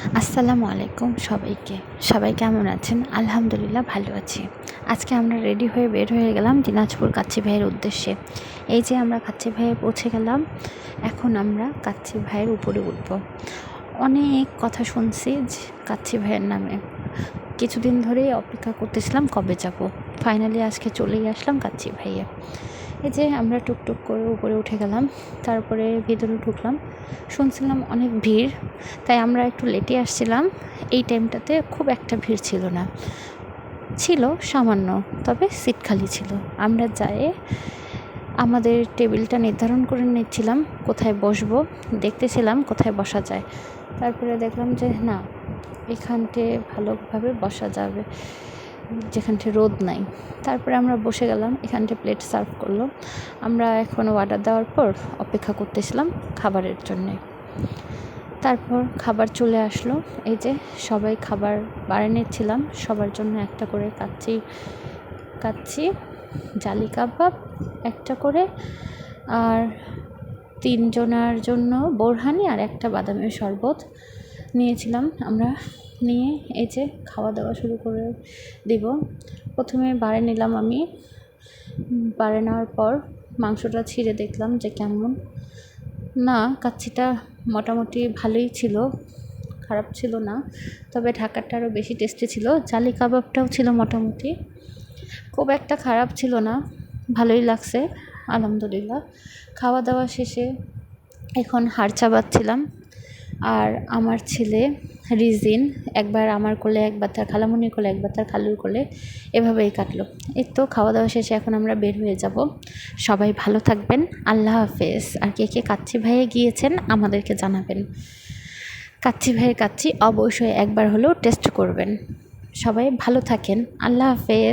আসসালামু আলাইকুম সবাইকে। সবাই কেমন আছেন? আলহামদুলিল্লাহ ভালো আছি। আজকে আমরা রেডি হয়ে বের হয়ে গেলাম দিনাজপুর কাচ্চি ভাইয়ের উদ্দেশ্যে। এই যে আমরা কাচ্চি ভাইয়ে পৌঁছে গেলাম। এখন আমরা কাচ্চি ভাইয়ের উপরে উঠব। অনেক কথা শুনছি যে কাচ্চি ভাইয়ের নামে। কিছুদিন ধরেই অপেক্ষা করতেছিলাম কবে যাব। ফাইনালি আজকে চলেই আসলাম কাচ্চি ভাইয়ে। এই যে আমরা টুকটুক করে উপরে উঠে গেলাম, তারপরে ভিতরে ঢুকলাম। শুনছিলাম অনেক ভিড়, তাই আমরা একটু লেটে আসছিলাম। এই টাইমটাতে খুব একটা ভিড় ছিল না, ছিল সামান্য, তবে সিট খালি ছিল। আমরা যাই আমাদের টেবিলটা নির্ধারণ করে নিচ্ছিলাম কোথায় বসবো, দেখতেছিলাম কোথায় বসা যায়। তারপরে দেখলাম যে না, এখানটে ভালোভাবে বসা যাবে, যেখানটে রোদ নাই। তারপরে আমরা বসে গেলাম, এখানটে প্লেট সার্ভ করলো। আমরা এখন অর্ডার দেওয়ার পর অপেক্ষা করতেছিলাম খাবারের জন্যে। তারপর খাবার চলে আসলো। এই যে সবাই খাবার বাড়ি নিচ্ছিলাম, সবার জন্য একটা করে কাচ্চি জালি কাবাব একটা করে, আর 3 জনের জন্য বোরহানি আর একটা বাদামের শরবত নিয়েছিলাম আমরা। নিয়ে এই যে খাওয়া দাওয়া শুরু করে দিব। প্রথমে বাড়ি নিলাম আমি। বাড়ি নেওয়ার পর মাংসটা ছিঁড়ে দেখলাম যে কেমন। না, কাচ্চিটা মোটামুটি ভালোই ছিল, খারাপ ছিল না। তবে ঢাকারটা আরও বেশি টেস্টি ছিল। জালি কাবাবটাও ছিল মোটামুটি, খুব একটা খারাপ ছিল না, ভালোই লাগছে আলহামদুলিল্লাহ। খাওয়া দাওয়া শেষে এখন হাড় চাবাচ্ছিলাম। আর আমার ছেলে রিজিন একবার আমার কোলে, একবার তার খালামণির কোলে, একবার তার খালুর কোলে, এভাবেই কাটলো। এই তো খাওয়া দাওয়া শেষে এখন আমরা বের হয়ে যাব। সবাই ভালো থাকবেন, আল্লাহ হাফেজ। আর কে কে কাচ্চি ভাইয়ে গিয়েছেন আমাদেরকে জানাবেন। কাচ্চি ভাইয়ের কাচ্চি অবশ্যই একবার হলেও টেস্ট করবেন। সবাই ভালো থাকেন, আল্লাহ হাফেজ।